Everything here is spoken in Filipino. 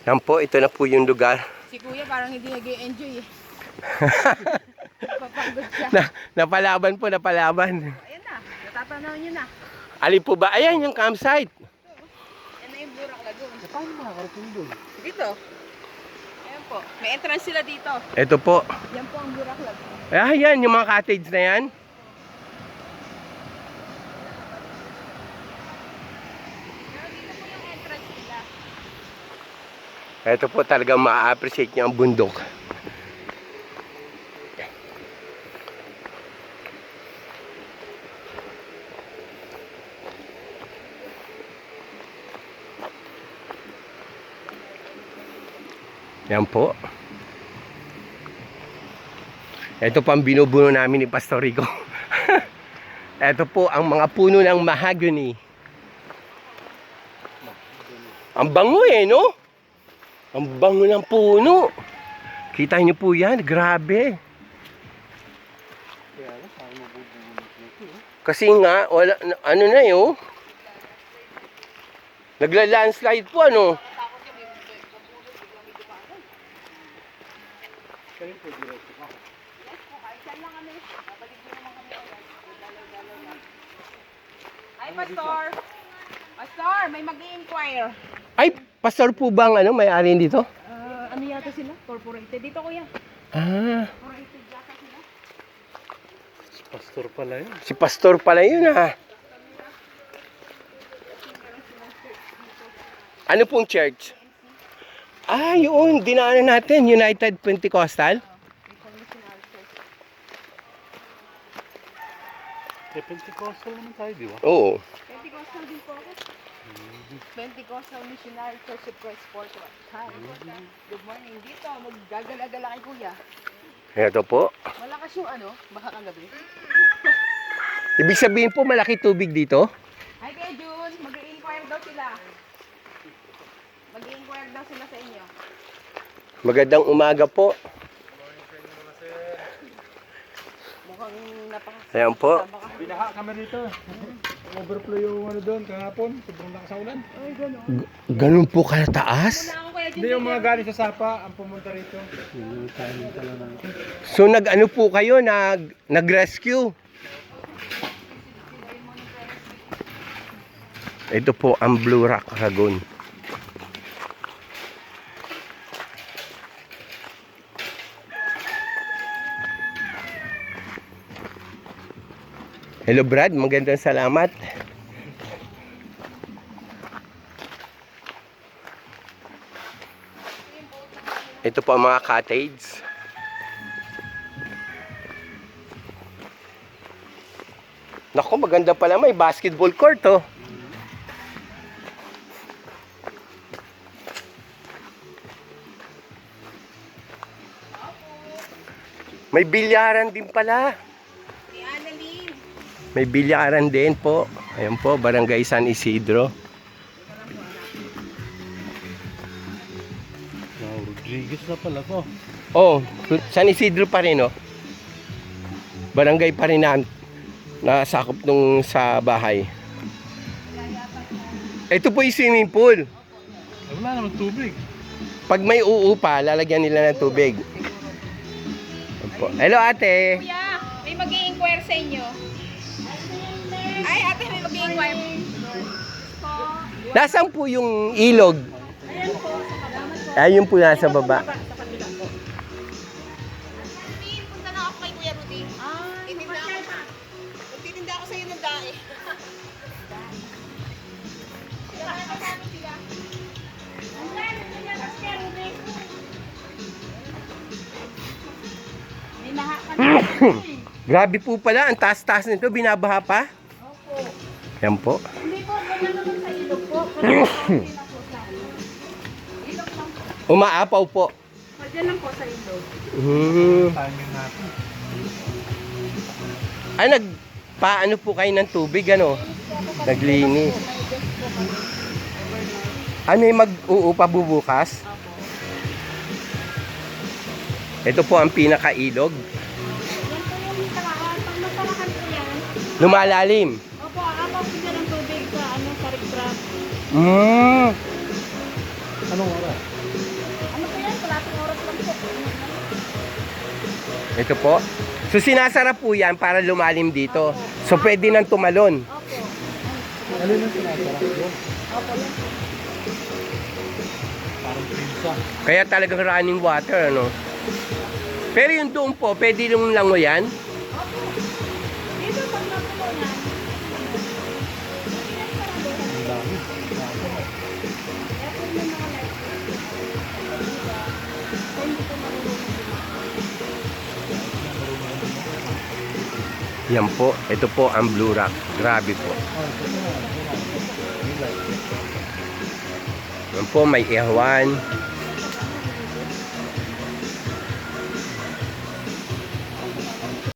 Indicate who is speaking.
Speaker 1: Yan po, ito na po yung lugar.
Speaker 2: Si Kuya parang hindi nag-enjoy eh. Papagod siya.
Speaker 1: Napalaban po, napalaban.
Speaker 2: Ayan na, natatanaw nyo na.
Speaker 1: Alin po ba? Ayan yung campsite.
Speaker 2: Yan na yung Burak Lagoon.
Speaker 3: Paano makakarating doon?
Speaker 2: Dito. Ayan po. May entrance sila dito.
Speaker 1: Ito po.
Speaker 2: Yan po ang Burak Lagoon.
Speaker 1: Ayan, yung mga cottage na yan.
Speaker 2: Pero dito po yung entrance nila.
Speaker 1: Ito po talagang ma-appreciate niyo ang bundok. Yan po. Ito po ang binubuno namin ni Pastor Rico. Ito po ang mga puno ng mahogany. Ang bango eh, no? Ang bango ng puno. Kita niyo po yan, grabe.
Speaker 3: Kaya alam, saan mabubunod nito?
Speaker 1: Kasi nga, wala, ano na yun? Nagla-landslide po, ano?
Speaker 3: Kayo po, diretso pa.
Speaker 2: Yes po, kahit saan lang kami. Babalik din naman kami. Dalaw-dalaw lang. Ay, Pastor! Pastor, may mag-i-inquire.
Speaker 1: Ay, pastor po bang ano, may-ari dito?
Speaker 2: Ano yata sila? Corporated. Dito, Kuya.
Speaker 1: Ah,
Speaker 2: Corporated yata sila.
Speaker 3: Pastor pala yun.
Speaker 1: si pastor pala yun ah. Ano pong church? Ah, yun, dinaanan natin, United Pentecostal.
Speaker 3: Eh, Pentecostal naman tayo, di ba?
Speaker 1: Oo.
Speaker 2: Pentecostal din po ako. Pentecostal Missionary Church of Christ Portland. Hi. Good morning. Dito, maggagala-gala kay Kuya.
Speaker 1: Ito po.
Speaker 2: Malakas yung ano, baka kagabi.
Speaker 1: Ibig sabihin po, malaki tubig dito?
Speaker 2: Hi, Kuya Jun. Mag-i-inquire daw sila. Mag-i-inquire daw sila sa inyo.
Speaker 1: Magandang umaga po.
Speaker 2: Mukhang
Speaker 1: Ayan po.
Speaker 3: Binaha kami rito. Overflow yung ano doon kahapon. Sobrang lakas sa ulan.
Speaker 2: Ay, gano'n.
Speaker 1: Ganun po kataas?
Speaker 2: Muna ako, Kuya Jun.
Speaker 3: Hindi yung mga galing sa Sapa ang pumunta rito.
Speaker 1: So nag-ano po kayo, nag-rescue? Ito po ang Blue Rock Lagoon. Hello Brad, magandang salamat. Ito po ang mga cottage. Naku, maganda pala, may basketball court oh. May bilyaran din pala.
Speaker 2: Si Annalyn.
Speaker 1: May bilyaran din po. Ayan po, Barangay San Isidro.
Speaker 3: Rodriguez na pala to.
Speaker 1: Oh, San Isidro pa rin oh. Barangay pa rin na nasakop nung sa bahay. Ito po yung swimming pool.
Speaker 3: Wala naman tubig.
Speaker 1: Pag may uupa, lalagyan nila ng tubig. Opo. Hello ate.
Speaker 2: Kuya, may mag-i-inquire sa inyo. Ay, ate, may mag-i-inquire.
Speaker 1: Nasaan po yung ilog? Ayun po nasa baba.
Speaker 2: Punta na ako kay Kuya Rudy. Titinda ako. Titinda ako sa iyo ng dae. May naha ka na.
Speaker 1: Grabe po pala, ang taas-taas nito, binabaha pa.
Speaker 2: Opo.
Speaker 1: Yan po.
Speaker 2: Hindi po, ganyan naman sa ilog po. Pero okay na po sa ano. Ilog lang po.
Speaker 1: Umaapaw po.
Speaker 2: Diyan lang po sa ilog.
Speaker 3: Timing natin.
Speaker 1: Ay, nagpaano po kayo ng tubig, ano? Naglinis. Ano yung mag-uupa bubukas? Ito po ang pinaka-ilog.
Speaker 2: Yan po yung talaan. Pag matalakan po yan,
Speaker 1: Lumalalim.
Speaker 2: opo, aapaw po siya ng tubig sa ano, sa riprap.
Speaker 1: Mm.
Speaker 3: Anong oras?
Speaker 2: oras lang po.
Speaker 1: Ito po. So sinasara po yan para lumalim dito. So pwede nang tumalon.
Speaker 2: Opo.
Speaker 3: Alin ang sinasarap yun?
Speaker 2: Opo, yan po.
Speaker 3: Parang prinsa.
Speaker 1: Kaya talagang running water, ano? Pero yung doon po, pwede yung lango yan.
Speaker 2: Opo. Dito, pag napuno yan.
Speaker 3: Ang dami.
Speaker 2: Aircon yung mga lights. Diba? Kung hindi ko marunong.
Speaker 1: Yan po. Ito po ang Blue Rock. Grabe po.
Speaker 3: Oh, ito na.
Speaker 1: Yan po, may ihawan.